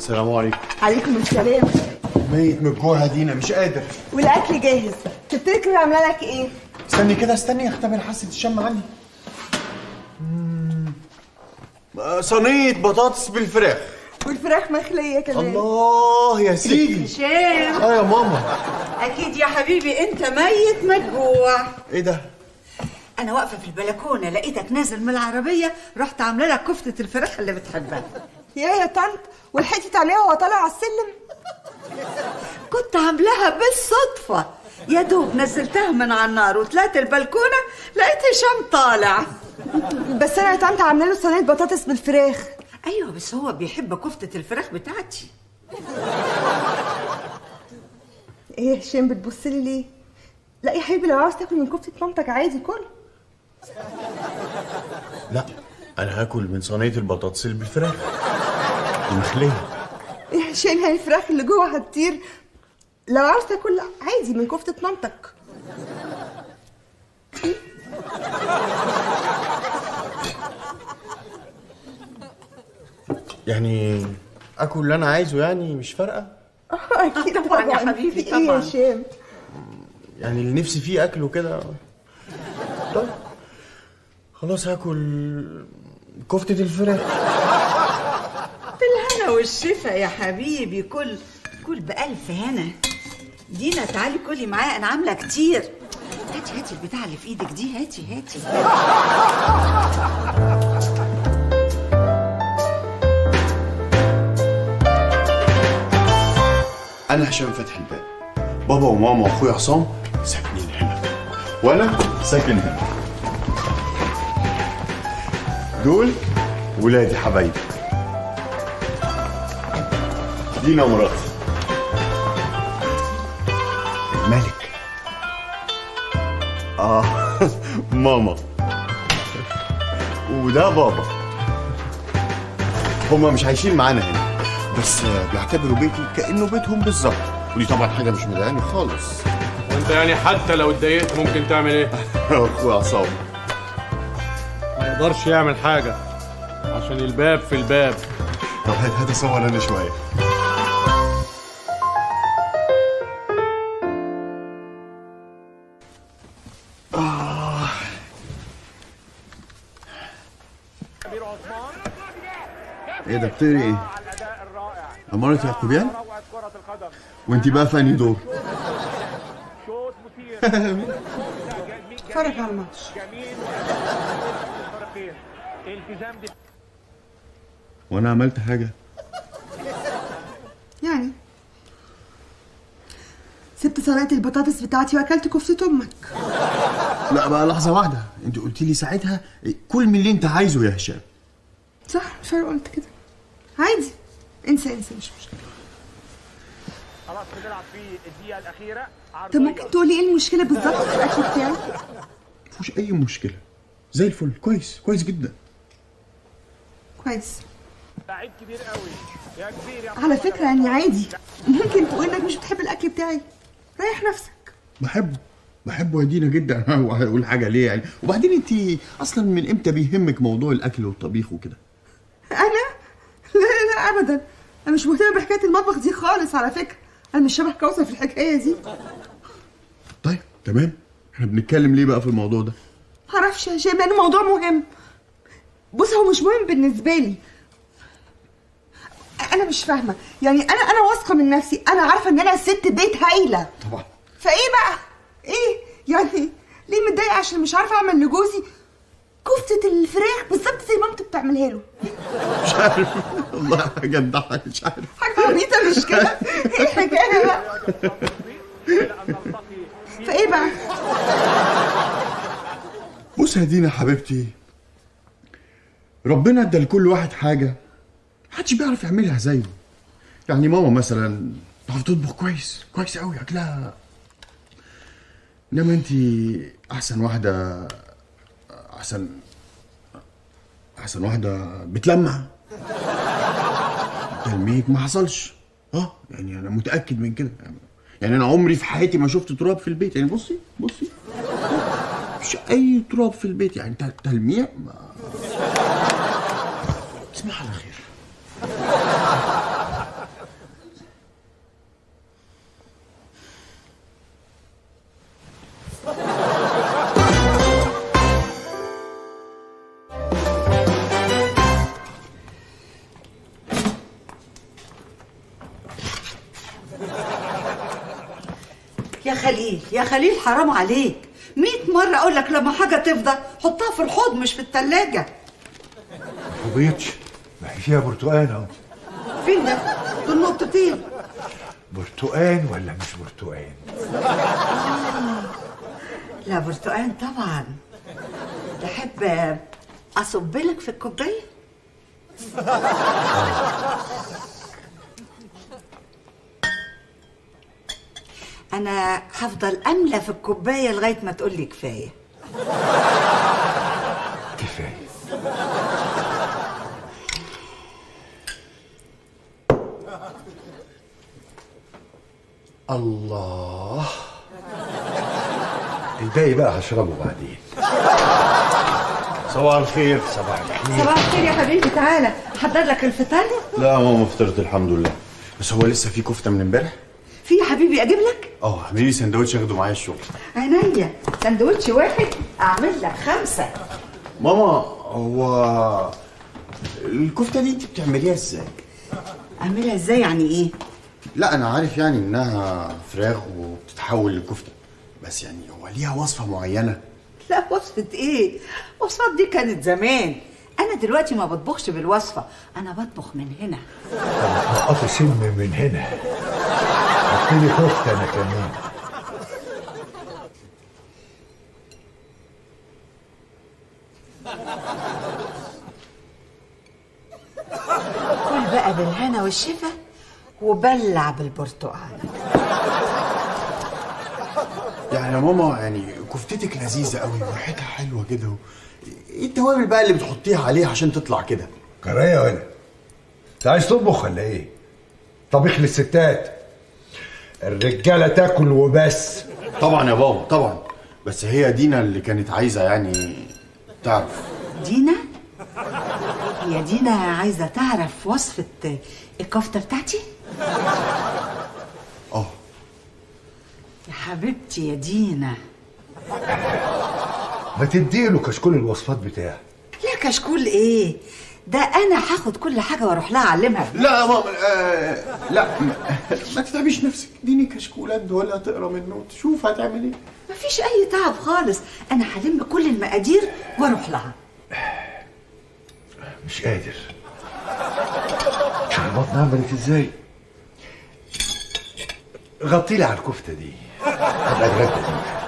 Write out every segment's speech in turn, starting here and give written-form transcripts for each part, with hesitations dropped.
السلام عليكم. عليكم السلام. ميت من الجوع يا دينا، مش قادر. والاكل جاهز. تفتكر عامله لك ايه؟ استني كده، استني اختبر حاسه الشم عندي. صينيه بطاطس بالفراخ والفراخ مخليه كمان. الله يا سيدي. هشام. يا ماما. اكيد يا حبيبي انت ميت مجوع. ايه ده؟ انا واقفه في البلكونه لقيتك نازل من العربيه، رحت عامله لك كفته الفراخ اللي بتحبها. يا طنط، ولحقتي تعمليها وهو طالع على السلم؟ كنت عاملاها بالصدفه، يا دوب نزلتها من على النار وطلعت البلكونه لقيت هشام طالع. بس انا يا طنط عامله له صينيه بطاطس بالفراخ. ايوه بس هو بيحب كفته الفراخ بتاعتي. ايه يا هشام بتبص لي ليه؟ لا يا حبيبي، لو عاوز تاكل من كفته مامتك عادي كل. لا انا هاكل من صينيه البطاطس اللي بالفراخ المخليه. يا هشام هي الفراخ اللي جوه هتطير. لو عاوز تاكل لا عادي من كفته مامتك. يعني اكل اللي انا عايزه، يعني مش فارقه. اكيد طبعا يا حبيبي في ايه يا طبعا. هشام؟ يعني اللي نفسي فيه اكله كده. طيب خلاص هاكل كفته الفراخ. بالهنا والشفا يا حبيبي، كل بألف هنا. دينا تعالي كلي معايا، انا عامله كتير. هاتي البتاع اللي في ايدك دي، هاتي. انا هشام فتحي الباب. بابا وماما واخويا عصام ساكنين هنا، وانا ساكن هنا. دول ولادي حبايبي. دينا مراتي. الملك. ماما. وده بابا. هما مش عايشين معانا هنا، بس بيعتبروا بيتي كأنه بيتهم بالظبط، ودي طبعا حاجة مش مضايقاني خالص. وانت يعني حتى لو اتضايقت ممكن تعمل ايه؟ اخويا عصام ما يقدرش يعمل حاجة عشان الباب في الباب. طب هات اصور انا شوية. ايه ده بتقري ايه؟ أمارة يعقوبيان؟ وانتي بقى في انهي دور؟ اتفرج على الماتش. وانا عملت حاجة؟ يعني سبت صينيه البطاطس بتاعتي واكلت كفته امك. لا بقى لحظة واحدة، انت قلت لي ساعتها كل من اللي انت عايزه يا هشام. صح، مش عارف قلت كده. عادي، انسى مش مشكله. خلاص بنلعب في الدقيقة الأخيرة. طب ممكن تقولي ايه المشكله بالظبط في الاكل بتاعي؟ مفيش أي مشكلة، زي الفل، كويس جدا. كويس. لعيب كبير قوي يا كبير يا على فكره يعني عادي، ممكن تقول انك مش بتحب الاكل بتاعي. ريح نفسك. بحبه يا دينا جدا. هقول حاجة ليه يعني؟ وبعدين انت اصلا من امتى بيهمك موضوع الاكل والطبيخ وكده؟ انا لا ابدا، انا مش مهتمه بحكايه المطبخ دي خالص. على فكره انا مش شبه كوثر في الحكايه دي. طيب تمام، احنا بنتكلم ليه بقى في الموضوع ده؟ معرفش يا هشام، لانه موضوع مهم. بص، هو مش مهم بالنسبه لي. انا مش فاهمه يعني، انا واثقه من نفسي، انا عارفه ان انا ست بيت هايله. طبعا. فايه بقى؟ ايه يعني؟ ليه متضايقه عشان مش عارفه اعمل لجوزي كفته الفراخ بالظبط زي مامته بتعملها له؟ مش عارف والله حاجة تضحك، مش عارف. حاجه عبيطه مش كده؟ ايه الحكايه بقى؟ فايه بقى؟ بص يا دينا حبيبتي، ربنا ادى لكل واحد حاجة محدش بيعرف يعملها زيه. يعني ماما مثلا بتعرف تطبخ كويس قوي اكلها، انما انتي احسن واحدة بتلمع. تلميك ما حصلش. يعني انا متأكد من كده. يعني انا عمري في حياتي ما شفت تراب في البيت. يعني بصي مش اي تراب في البيت، يعني تلميع تصبح على خير. خليل يا خليل، حرام عليك، 100 مرة اقول لك لما حاجة تفضى حطها في الحوض مش في التلاجة. ما فضيتش، ما هي فيها برتقان اهو. فين ده؟ دول نقطتين. برتقان ولا مش برتقان؟ لا برتقان طبعا. تحب اصب لك في الكوبايه؟ انا هفضل املى في الكوبايه لغايه ما تقول لي كفايه. كفايه. الله، الباقي بقى هشربه بعدين. صباح الخير. صباح الخير. صباح الخير يا حبيبي، تعالى احضر لك الفطار. لا يا ماما فطرت الحمد لله، بس هو لسه في كفته من امبارح؟ في يا حبيبي اجيب لك؟ اعملي لي سندوتش اخده معايا الشغل. عينيا، سندوتش واحد اعمل لك 5. ماما هو الكفته دي انت بتعمليها ازاي؟ اعملها ازاي يعني ايه؟ لا انا عارف يعني انها فراخ وبتتحول لكفته، بس يعني هو ليها وصفه معينه؟ لا وصفة ايه؟ وصفات دي كانت زمان، انا دلوقتي ما بطبخش بالوصفة، انا بطبخ من هنا. نقطة سم من هنا، حطيلي كفتة انا كمان. كل بقى بالهنا والشفا وبلع بالبرتقال. يعني يا ماما يعني كفتتك لذيذه قوي وريحتها حلوه كده، ايه التوابل بقى اللي بتحطيها عليها عشان تطلع كده؟ كرايه ولا انت عايز تطبخ ولا ايه؟ طبيخ للستات، الرجاله تاكل وبس. طبعا يا بابا طبعا، بس هي دينا اللي كانت عايزه يعني تعرف. دينا؟ هي دينا عايزة تعرف وصفة الكفتة بتاعتي؟ اه يا حبيبتي يا دينا. ما تديله كشكول الوصفات بتاعه. لا كشكول ايه؟ ده انا هاخد كل حاجة واروح لها اعلمها. لا يا ماما لا ما تتعبيش نفسك، اديني كشكولات دول هتقرا منه تشوف هتعمل ايه. مفيش اي تعب خالص، انا هلم كل المقادير واروح لها. مش قادر. شوف البطن عملت ازاي. غطيلي على الكفته دي، هبقى اتغدى بيها.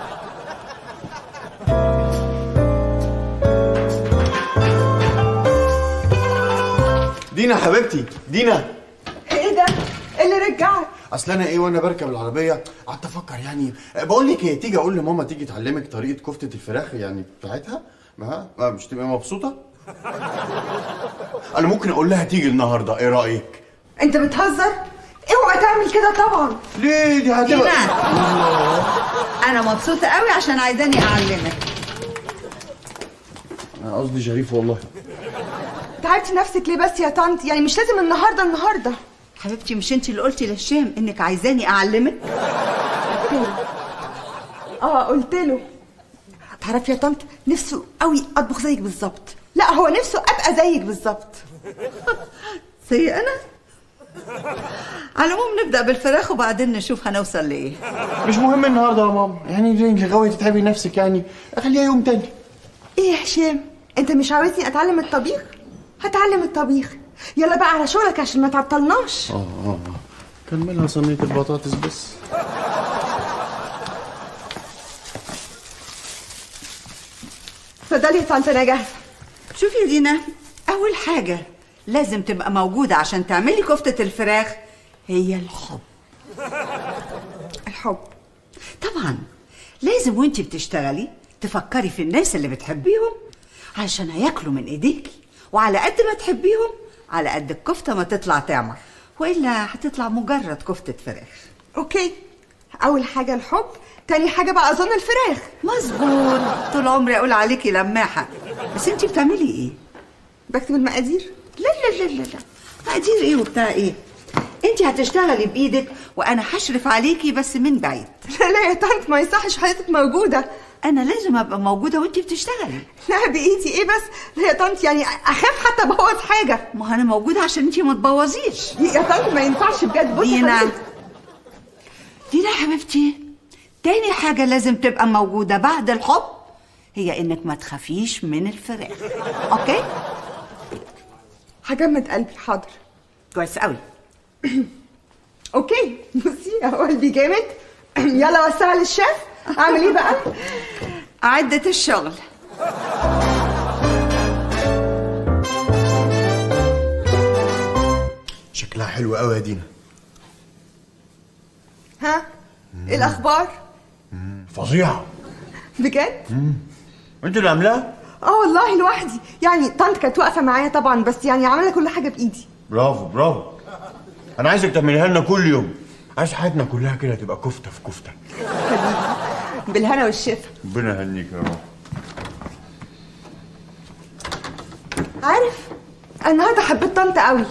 دينا حبيبتي دينا. ايه ده؟ إيه اللي رجعك؟ اصل انا ايه وانا بركب العربيه قعدت افكر يعني بقول لك ايه، تيجي اقول لماما تيجي تعلمك طريقه كفته الفراخ يعني بتاعتها، ما مش تبقى مبسوطه؟ انا ممكن اقول لها تيجي النهارده، ايه رايك؟ انت بتهزر؟ اوعى تعمل كده طبعا. ليه دي هتبقى دينا انا مبسوطة قوي عشان عايزاني اعلمك. انا قصدي شريف والله. تعبتي نفسك ليه بس يا طنط؟ يعني مش لازم النهارده. حبيبتي مش انت اللي قلتي لهشام انك عايزاني اعلمك؟ قلت له. تعرفي يا طنط نفسه قوي اطبخ زيك بالظبط. لا هو نفسه ابقى زيك بالظبط. زي انا؟ على العموم نبدا بالفراخ وبعدين نشوف هنوصل لايه. مش مهم النهارده يا ماما، يعني لغايه تتعبي نفسك يعني اخليها يوم تاني. ايه يا هشام؟ انت مش عاوزني اتعلم الطبيخ؟ هتعلم الطبيخ. يلا بقى على شغلك عشان ما تعطلناش. كملها صينيه البطاطس بس. اتفضلي يا طنط انا جاهزه. شوفي يا دينا، اول حاجه لازم تبقى موجوده عشان تعملي كفته الفراخ هي الحب. الحب طبعا لازم وانتي بتشتغلي تفكري في الناس اللي بتحبيهم عشان هياكلوا من ايديكي، وعلى قد ما تحبيهم على قد الكفته ما تطلع تعمر، والا هتطلع مجرد كفته فراخ. اوكي، اول حاجه الحب، تاني حاجه بقى اظن الفراخ. مظبوط، طول عمري اقول عليكي لماحه، بس انتي بتعملي ايه؟ بكتب المقادير. لا لا لا لا لا، مقادير ايه وبتاع ايه؟ انتي هتشتغلي بايدك وانا هشرف عليكي بس من بعيد. لا يا طنط ما يصحش حضرتك موجوده. انا لازم ابقى موجوده وانتي بتشتغلي. لا بايدي ايه بس؟ لا يا طنط يعني اخاف حتى ابوظ حاجه. ما انا موجوده عشان انتي ما تبوظيش. يا طنط ما ينفعش بجد. بصي دينا دينا حبيبتي، تاني حاجة لازم تبقى موجودة بعد الحب هي انك ما تخافيش من الفراق. اوكي؟ هجمد قلبي. حاضر. كويس قوي. اوكي بصي اهو قلبي جامد. يلا وسعها للشيف. اعمل ايه بقى؟ عدة الشغل. شكلها حلو قوي يا دينا. ها؟ ايه الاخبار؟ فظيعه. بجد؟ انت اللي عاملاها؟ اه والله لوحدي، يعني طنط كانت واقفه معايا طبعا، بس يعني عامله كل حاجه بايدي. برافو برافو. انا عايزك تعمليها لنا كل يوم. عايز حياتنا كلها كده تبقى كفته في كفته. بالهنا والشفا. ربنا يهنيك يا رب. عارف انا النهارده حبيت طنط قوي.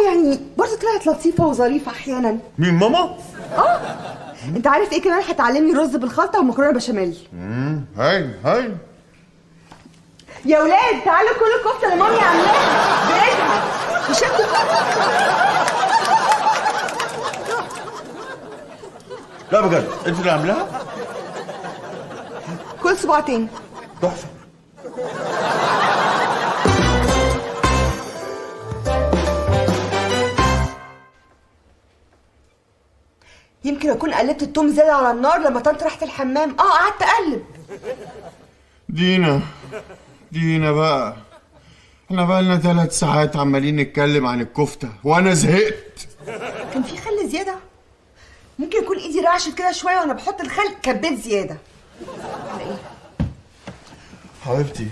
يعني برضه طلعت لطيفه وظريفه احيانا. مين ماما؟ انت عارف ايه كمان؟ هتعلمني رز بالخلطه ومكرونه بشاميل. هاي يا ولاد تعالوا كلوا الكفته اللي مامي عاملاها بايدها. مش لا بجد انت اللي عاملاها؟ كل صباع تاني. تحفه. يمكن اكون قلبت التوم زياده على النار لما طنط راحت الحمام. قعدت اقلب. دينا بقى، احنا بقالنا 3 ساعات عمالين نتكلم عن الكفته وانا زهقت. كان في خل زياده. ممكن يكون ايدي رعشت كده شويه وانا بحط الخل كبيت زياده. ولا ايه؟ حبيبتي،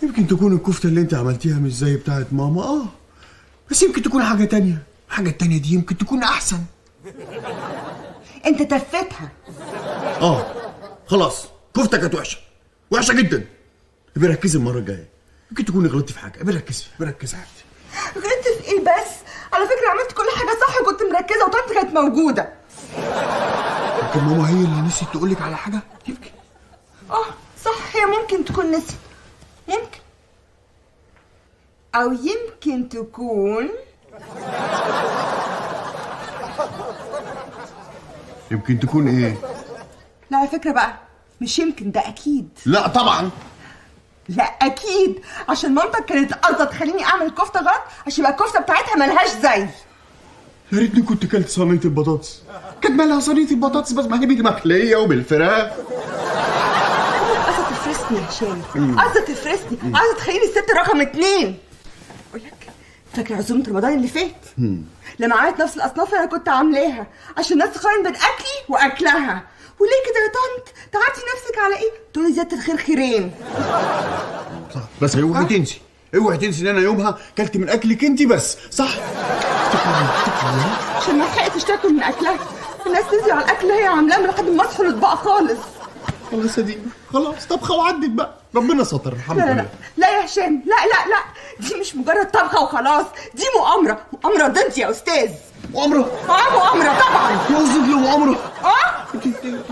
يمكن تكون الكفته اللي انت عملتيها مش زي بتاعت ماما. بس يمكن تكون حاجه تانية. الحاجه التانية دي يمكن تكون احسن. انت تفتها. خلاص، كفته كانت وحشه جدا. بركزي المره الجايه. يمكن تكوني غلطتي في حاجه. بركزي حبيبتي. غلطت في ايه بس؟ على فكره عملت كل حاجه صح وكنت مركزه وطنط كانت موجوده. يمكن ماما هي اللي نسيت تقولك على حاجه. يمكن. صح، هي ممكن تكون نسيت. ممكن. او يمكن تكون يمكن تكون ايه؟ لا على فكره بقى، مش يمكن، ده اكيد. لا طبعا. لا اكيد، عشان مامتك كانت قصدها تخليني اعمل كفته غلط عشان يبقى الكفته بتاعتها ملهاش زي. يا ريتني كنت كلت صينيه البطاطس. كانت مالها صينيه البطاطس بس ما هي بيجي مخليه وبالفراخ. قصدت تفرسني يا هشام. قصدت تفرسني. عايزه تخليني الست رقم 2. اقول لك، فاكر عزومه رمضان اللي فات؟ لما عملت نفس الاصناف اللي انا كنت عاملاها عشان الناس تقارن بين اكلي واكلها. وليه كده يا طنط؟ تعبتي نفسك على ايه؟ تقولي زياده الخير خيرين. صح، بس اوعي تنسي ان انا يومها كلت من اكلك انت بس. صح؟ عشان ما لحقتش تاكل من اكلها. الناس نزلوا على الاكل اللي هي عاملاه من لحد ما مسحوا الاطباق خالص. خلاص يا دينا، خلاص طبخه وعدت بقى. ربنا ستر الحمد لا لله. لا يا هشام، لا دي مش مجرد طبخه وخلاص، دي مؤامره ضدي يا استاذ. مؤامره طبعا. قصدك له مؤامره؟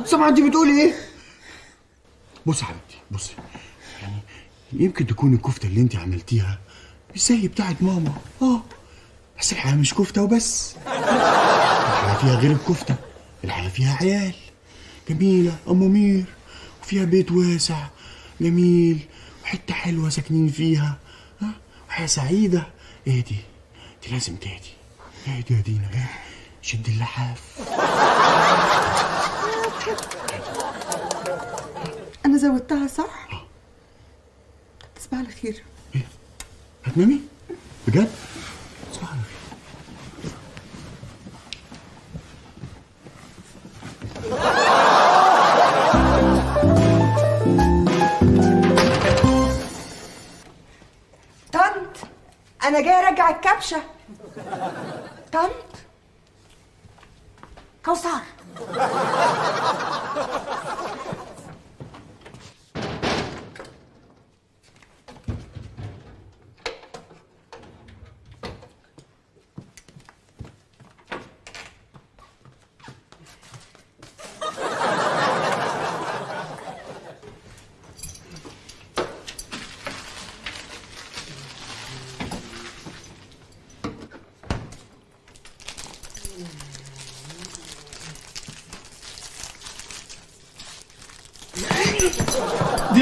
سامعه انت بتقولي ايه؟ بصي يا حبيبتي، بصي، يعني يمكن تكون الكفته اللي انت عملتيها مش زي بتاعت ماما. بس الحياه مش كفته وبس. الحياه فيها غير الكفته. الحياه فيها عيال جميله، امومير، وفيها بيت واسع جميل وحته حلوه ساكنين فيها. وحياه سعيده. اهدي، انت لازم تهدي يا دينا. شد اللحاف. انا زودتها صح؟ تصبح على خير. ايه؟ هتنامي؟ بجد؟ تصبح على خير. طنط، انا جاي ارجع الكبشه. طنط كوثر،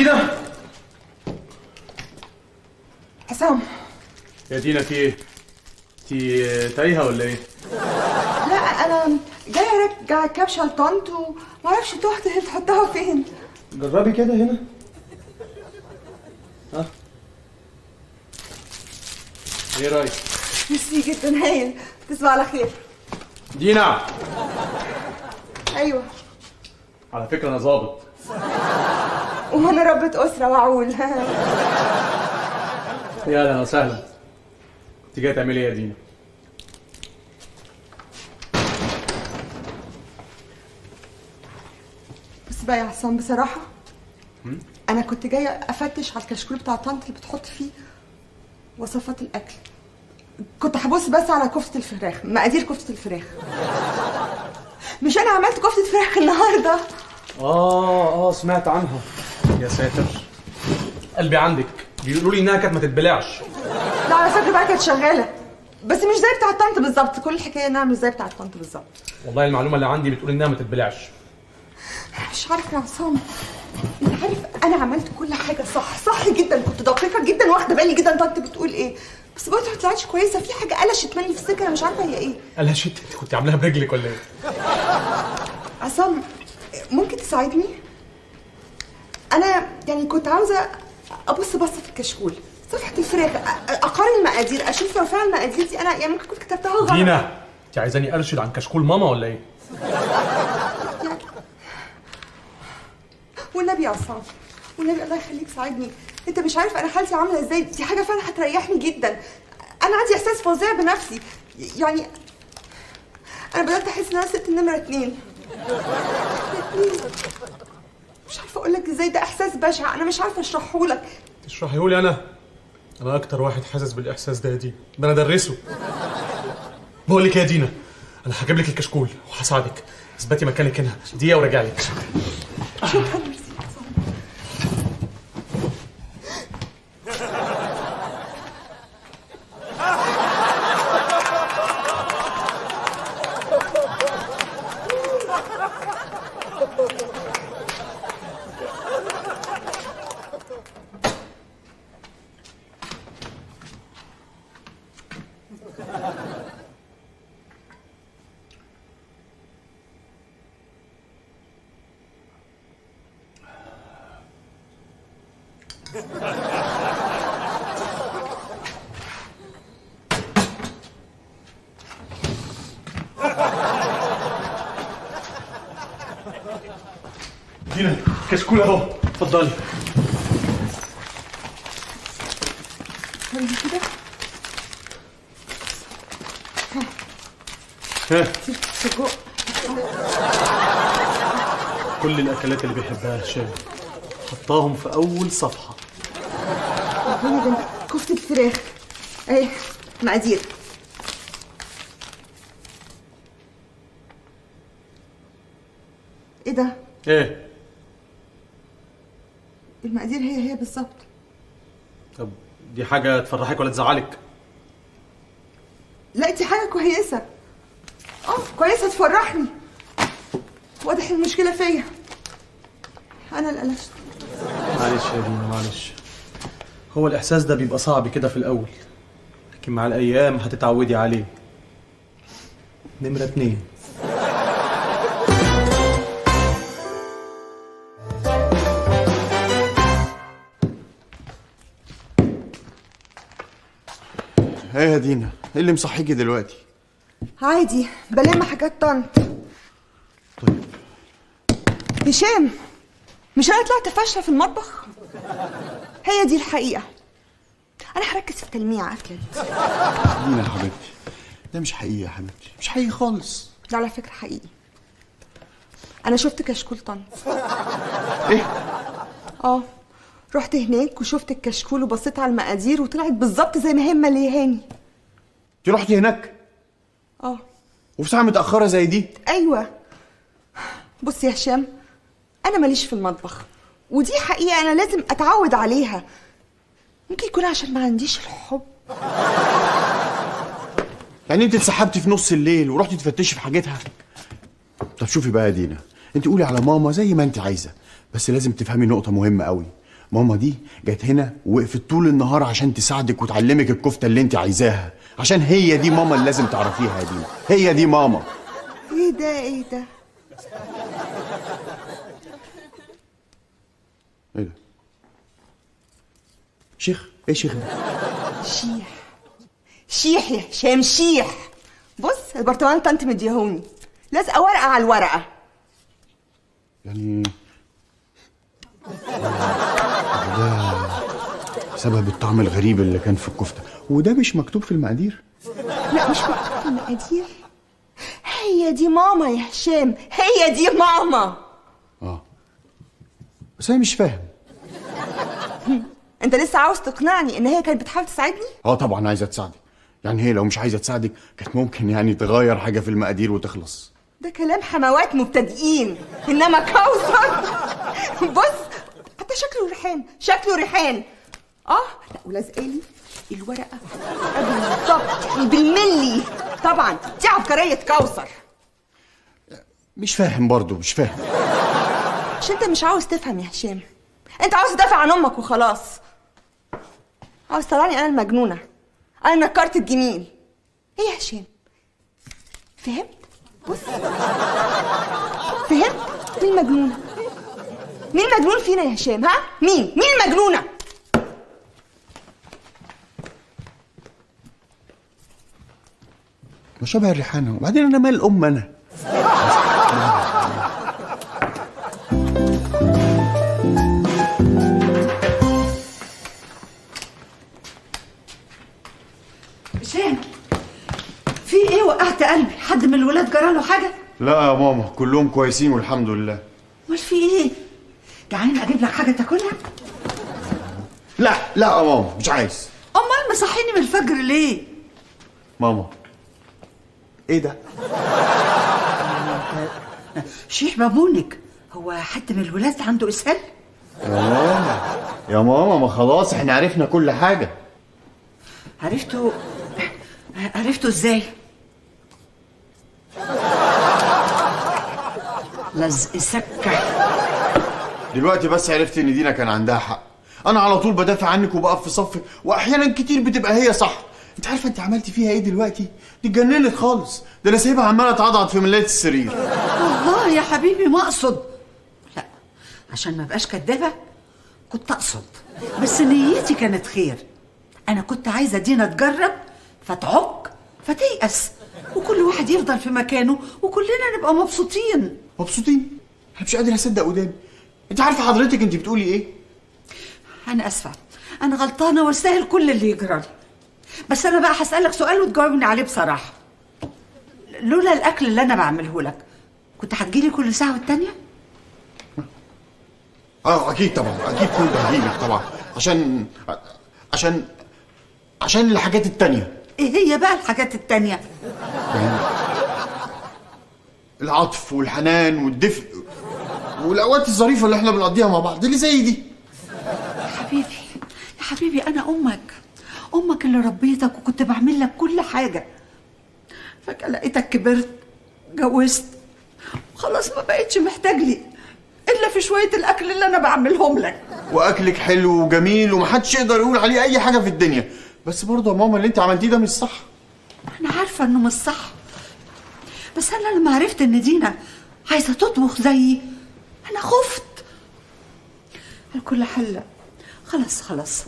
دينا. عصام. يا دينا في ايه؟ انتي تايهه ولا ايه؟ لا انا جايه ارجع الكبشه لطنط ومعرفش تهت تحطها فين. جربي كده هنا. ها؟ ايه رايك؟ ميرسي جدا، هايل. تصبح على خير. دينا. ايوه. على فكره انا ظابط. وانا ربة اسره واعول. يا اهلا وسهلا. انت جايه تعملي ايه يا دينا؟ بس بقى يا عصام بصراحه انا كنت جايه افتش على الكشكول بتاع طنط اللي بتحط فيه وصفات الاكل. كنت هبص بس على كفته الفراخ، مقادير كفته الفراخ. مش انا عملت كفته فراخ النهارده؟ سمعت عنها. يا ساتر، قلبي عندك. بيقولوا لي انها كانت ما تتبلعش. لا على فكره بقى كانت شغاله، بس مش زي بتاعه طنط بالظبط. كل الحكايه انها مش زي بتاعه طنط بالظبط. والله المعلومه اللي عندي بتقول انها ما تتبلعش. مش عارفه يا عصام، انت عارف انا عملت كل حاجه صح جدا، كنت دقيقه جدا واخده بالي جدا طنط بتقول ايه، بس برضه ما طلعتش كويسه. في حاجه قلشت مني في السكه، انا مش عارفه هي ايه. قلشت؟ انت كنت عاملاها برجلك ولا ايه؟ عصام ممكن تساعدني؟ انا يعني كنت عاوزه ابص بصه في الكشكول، صفحه الفراخ، اقارن المقادير، اشوف لو فعلا المقادير دي انا يعني ممكن كنت كتبتها غلط. دينا، انت عايزاني ارشد عن كشكول ماما ولا ايه؟ يعني والنبي يا عصام، والنبي الله يخليك ساعدني. انت مش عارف انا حالتي عامله ازاي. دي حاجه فعلا هتريحني جدا. انا عندي احساس فظيع بنفسي، يعني انا بدات احس ان انا ست النمره 2. مش عارفه اقول لك ازاي، ده احساس بشع، انا مش عارفه اشرحه لك. تشرحيه لي انا اكتر واحد حاسس بالاحساس ده يا دينا، ده انا ادرسه. بقول لك يا دينا، انا هجيب لك الكشكول وهساعدك. اثبتي مكانك هنا دقيقه وراجع لك. شكرا. دينا كشكول اهو، اتفضلي. كده ها، سجق. كل الاكلات اللي بيحبها هشام حطاهم في اول صفحه. هنا جنب كفته الفراخ اهي مقادير. ايه ده؟ ايه؟ المقادير هي بالظبط. طب دي حاجه تفرحك ولا تزعلك؟ لا دي حاجه كويسه. كويسه تفرحني. واضح المشكله فيا انا اللي قلشت. معلش يا دينا معلش، هو الاحساس ده بيبقى صعب كده في الاول، لكن مع الايام هتتعودي عليه. نمره 2. ايه يا دينا، ايه اللي مصحيكي دلوقتي؟ عادي بلم حاجات طنط. طيب هشام، مش انا طلعت فاشله في المطبخ؟ هي دي الحقيقه. انا هركز في تلميع اكلت. دينا يا حبيبتي، ده مش حقيقي يا حبيبتي، مش حقيقي خالص. ده على فكره حقيقي. انا شفت كشكول طنط. ايه؟ رحت هناك وشفت الكشكول وبصيت على المقادير وطلعت بالظبط زي ما هي مليهاني. انت رحتي هناك؟ وفي ساعه متاخره زي دي؟ ايوه. بص يا هشام، انا ماليش في المطبخ، ودي حقيقه انا لازم اتعود عليها. ممكن يكون عشان ما عنديش الحب. يعني انت اتسحبتي في نص الليل ورحتي تفتشي في حاجتها؟ طب شوفي بقى يا دينا، انت قولي على ماما زي ما انت عايزه، بس لازم تفهمي نقطه مهمه قوي. ماما دي جت هنا ووقفت طول النهار عشان تساعدك وتعلمك الكفته اللي انت عايزاها، عشان هي دي ماما اللي لازم تعرفيها يا دينا، هي دي ماما. ايه ده ايه ده؟ ايه ده؟ شيخ؟ ايه شيخ ده؟ شيح. شيح يا هشام، شيح. بص البرطمان طنط مديهوني، لازقه ورقه على الورقه. يعني ده سبب الطعم الغريب اللي كان في الكفته، وده مش مكتوب في المقادير. لا مش مكتوب في المقادير. هي دي ماما يا هشام، هي دي ماما. بس انا مش فاهم. انت لسه عاوز تقنعني ان هي كانت بتحاول تساعدني؟ طبعا عايزه تساعدك. يعني هي لو مش عايزه تساعدك كانت ممكن يعني تغير حاجه في المقادير وتخلص. ده كلام حموات مبتدئين، انما كوثر بص حتى شكله ريحان، شكله ريحان. لا ولازقالي الورقه قبل بالظبط بالملي. طبعا دي عبقريه كوثر. مش فاهم برضو، مش فاهم. عشان انت مش عاوز تفهم يا هشام، انت عاوز تدافع عن امك وخلاص. عاوز تطلعني انا المجنونه، انا نكرت الجميل. ايه يا هشام؟ فهمت؟ بص فهمت؟ مين مجنونه؟ مين مجنون فينا يا هشام؟ ها؟ مين المجنونه؟ ما شبه الريحانه، وبعدين انا مال الام انا. هشام، في ايه؟ وقعت قلبي. حد من الولاد جراله حاجه؟ لا يا ماما، كلهم كويسين والحمد لله. امال في ايه؟ جعان اجيب لك حاجه تاكلها؟ لا يا ماما مش عايز. امال مصحيني من الفجر ليه؟ ماما ايه ده؟ شيح بابونك، هو حد من الولاد عنده اسهال؟ يا ماما ما خلاص احنا عرفنا كل حاجه. عرفتوا ازاي؟ لزق سكه. دلوقتي بس عرفت ان دينا كان عندها حق. انا على طول بدافع عنك وبقف في صفك، واحيانا كتير بتبقى هي صح. انت عارفه انت عملتي فيها ايه دلوقتي؟ دي اتجننت خالص، ده انا سايبها عماله تعضعض في ملايه السرير. والله يا حبيبي ما اقصد. لا عشان ما بقاش كدابه، كنت اقصد، بس نيتي كانت خير. انا كنت عايزه دينا تجرب فتعك فتيأس، وكل واحد يفضل في مكانه وكلنا نبقى مبسوطين. مبسوطين؟ انا مش قادر اصدق وداني. انت عارفه حضرتك انت بتقولي ايه؟ انا اسفه، انا غلطانه واستاهل كل اللي يجرالي. بس انا بقى هسألك سؤال وتجاوبني عليه بصراحه. لولا الاكل اللي انا بعمله لك كنت هتجيلي كل ساعه والتانيه؟ اكيد طبعا، اكيد كنت هجيلك طبعا، عشان الحاجات التانية. ايه هي بقى الحاجات التانية؟ يعني العطف والحنان والدفء والاوقات الظريفه اللي احنا بنقضيها مع بعض اللي زي دي. يا حبيبي انا امك اللي ربيتك وكنت بعمل لك كل حاجه. فجاه لقيتك كبرت، جوزت، خلاص ما بقتش محتاج لي الا في شويه الاكل اللي انا بعملهم لك. واكلك حلو وجميل ومحدش يقدر يقول عليه اي حاجه في الدنيا، بس برضه يا ماما اللي انت عملتيه ده مش صح. انا عارفه انه مش صح، بس انا لما عرفت ان دينا عايزه تطبخ زيي انا خفت. الكل حل. خلاص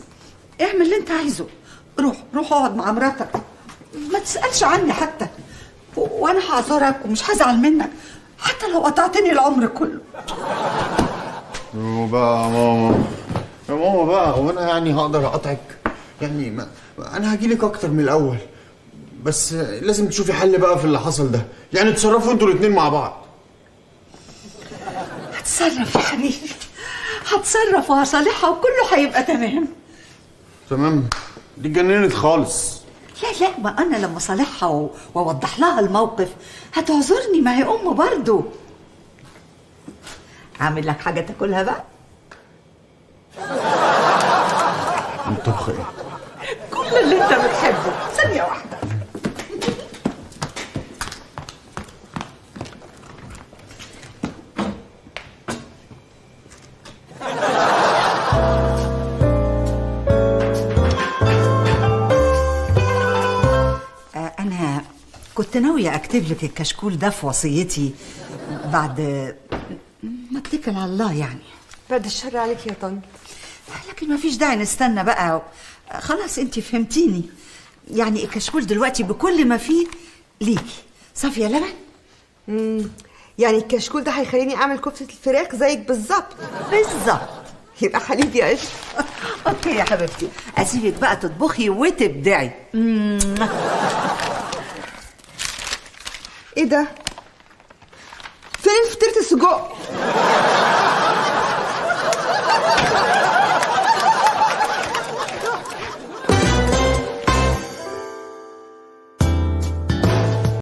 اعمل اللي انت عايزه. روح اقعد مع مراتك، ما تسألش عني حتى، وانا هعذرك ومش هزعل منك حتى لو قطعتني العمر كله. بقى يا ماما بقى، هو انا يعني هقدر اقطعك؟ يعني انا هجيلك اكتر من الاول، بس لازم تشوفي حل بقى في اللي حصل ده. يعني تصرفوا انتوا الاتنين مع بعض. هتصرف يا حبيبي، هتصرف وهصالحها وكله هيبقى تمام. تمام؟ دي اتجننت خالص. لا ما انا لما صالحها واوضح لها الموقف هتعذرني، ما هي ام برضه. اعمل لك حاجه تاكلها بقى؟ الطبخ ايه؟ كل اللي انت بتحبه. ثانيه واحده. كنت ناوية أكتب لك الكشكول ده في وصيتي بعد ما اتكل على الله يعني. بعد الشر عليك يا طنط. لكن ما فيش داعي نستنى بقى، خلاص انت فهمتيني. يعني الكشكول دلوقتي بكل ما فيه ليكي صافية لبن. يعني الكشكول ده هيخليني اعمل كفتة الفراخ زيك بالظبط. بالظبط. يبقى حليب يا قشطة. اوكي يا حبيبتي، اسيبك بقى تطبخي وتبدعي. ايه ده؟ فين فطيرة السجق؟